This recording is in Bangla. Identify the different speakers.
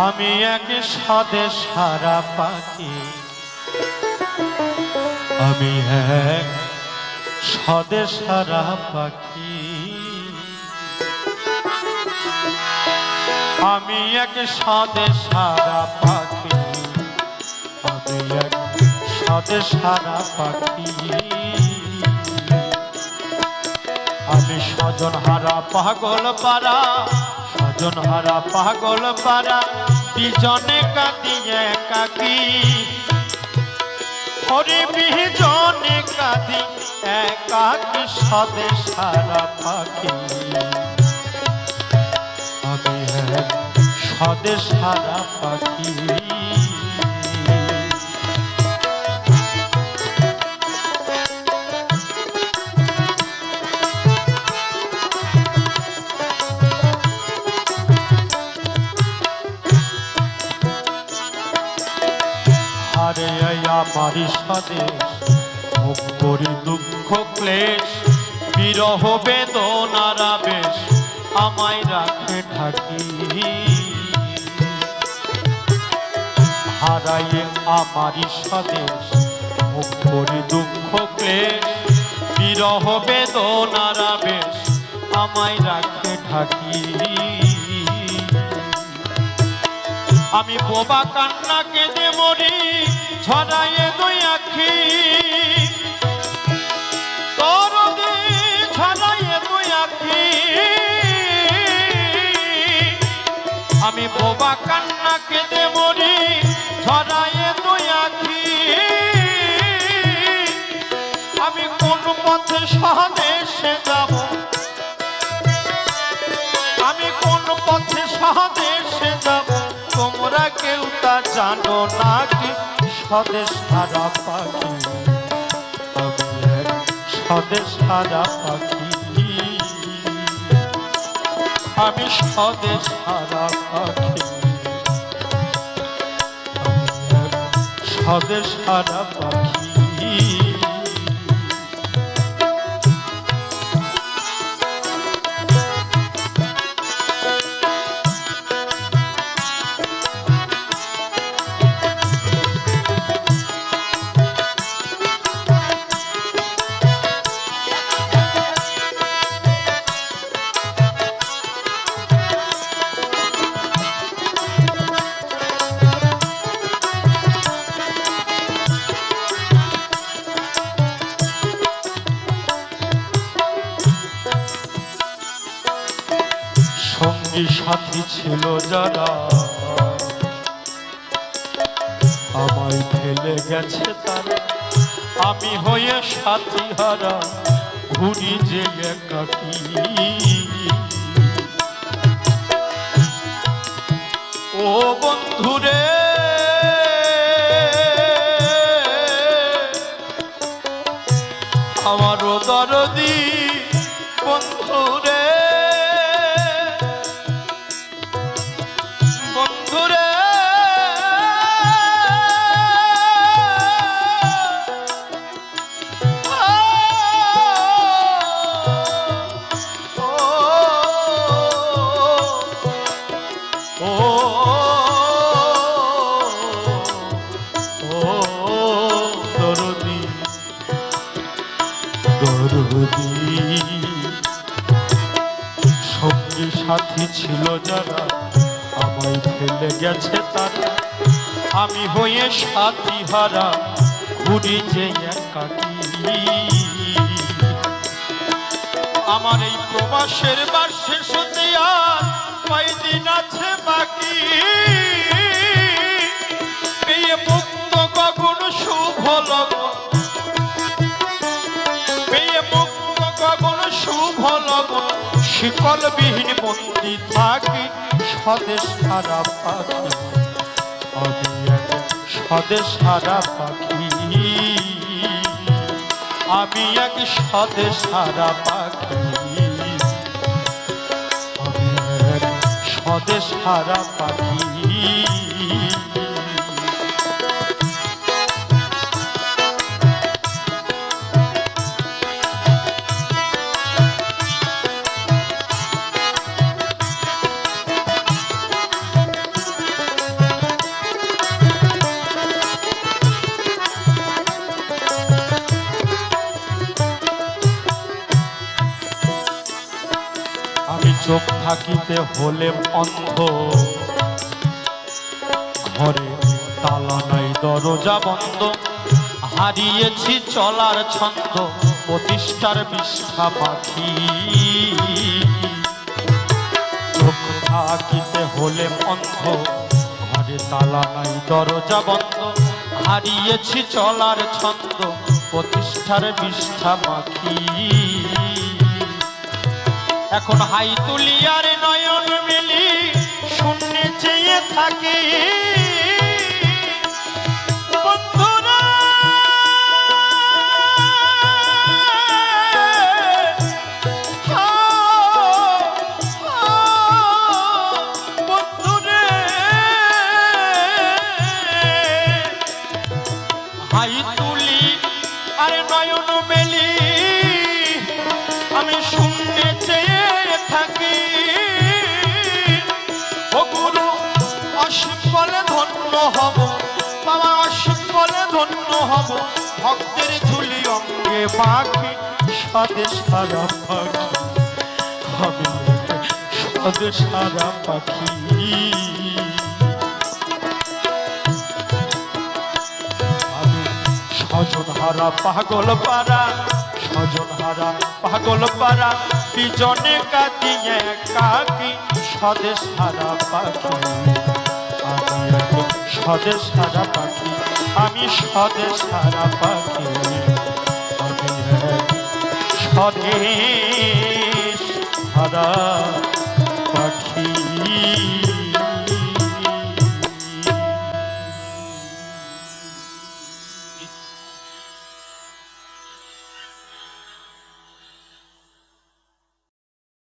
Speaker 1: আমি এক স্বদেশ হারা পাখি, আমি এক স্বদেশ হারা পাখি, আমি এক স্বদেশ হারা পাখি, আমি এক স্বদেশ হারা পাখি, আমি স্বজন হারা পাগল পারা, স্বজন হারা পাগল পারা, বিজনে কাঁদি একাকী, হরি বিজনে কাঁদি একাকী, স্বদেশ হারা পাখি, আমি এক স্বদেশ হারা পাখি। আরে আমার স্বদেশ ভোগ করি দুঃখ ক্লেশ, বিরহ বেদনার আবেশ আমায় রাখে ঢাকি, হারাইয়ে আমার স্বদেশ ভোগ করি দুঃখ ক্লেশ, বিরহ বেদনার আবেশ আমায় রাখে ঢাকি, আমি বোবা কান্না কেঁদে মরি ঝরাইয়ে দুই আখি, দরদে ঝরাইয়ে দুই আখি, আমি বোবা কান্না কেঁদে মরি ঝরাইয়ে দুই আখি, আমি কোন পথে স্বদেশে যাব, আমি কোন পথে স্বদেশে যাব, তোমরা কেউ তা জানো নাকি, স্বদেশ হারা পাখি, আমি এক স্বদেশ হারা পাখি, আমি স্বদেশ হারা পাখি, আমি এক স্বদেশ হারা পাখি। সঙ্গী সাথী ছিল যারা আমায় ফেলে গেছে তারা, আমি হয়ে সাথী হারা ঘুরি যে একাকী, ও বন্ধুরে আমারও দরদি বন্ধুরে, বন্ধুরে দরদি দরদি, সঙ্গী সাথী ছিল যারা আমায় ফেলে গেছে তারা, আমি হয়ে সাথী হারা ঘুরি যে একাকী, আমার এই প্রবাসের বার শেষ হতে আর কয়দিন আছে বাকি, পেয়ে মুক্ত গগন শুভ লগন, পেয়ে মুক্ত গগন শুভ লগন, শিকল বিহীন বন্দি থাকি, স্বদেশ হারা পাখি, আমি এক স্বদেশ হারা পাখি, আমি এক স্বদেশ হারা পাখি, আমি এক স্বদেশ হারা পাখি। থাকিতে হলে অন্ধ, ঘরে তালা নাই দরজা বন্ধ, হারিয়েছি চলার ছন্দ, প্রতিষ্ঠার বিষ্ঠা পাখি। চোখ থাকিতে হলে অন্ধ, ঘরে তালা নাই দরজা বন্ধ, হারিয়েছি চলার ছন্দ, প্রতিষ্ঠার বিষ্ঠা পাখি। এখন হাই তুলি আর নয়ন মিলি শূন্যে চেয়ে থাকি, বন্ধুরা বন্ধুরে হাই তুলি আর নয়ন মেলি আমি শূন্যে চেয়ে থাকি। ও গুরু অসীম বলে ধন্য হব, বাবা অসীম বলে ধন্য হব, ভক্তের ঝুলি অঙ্গে পাখি, স্বদেশ সারা পাখি হবে, স্বদেশ সারা পাখি। আমি স্বজন হারা পাগল পারা, স্বজন হারা পাগল পারা, বিজনে কাঁদিয়ে কাকি, স্বদেশ হারা পাখি। আমি স্বদেশ হারা পাখি, আমি স্বদেশ হারা পাখি, আমি স্বদেশ হারা পাখি।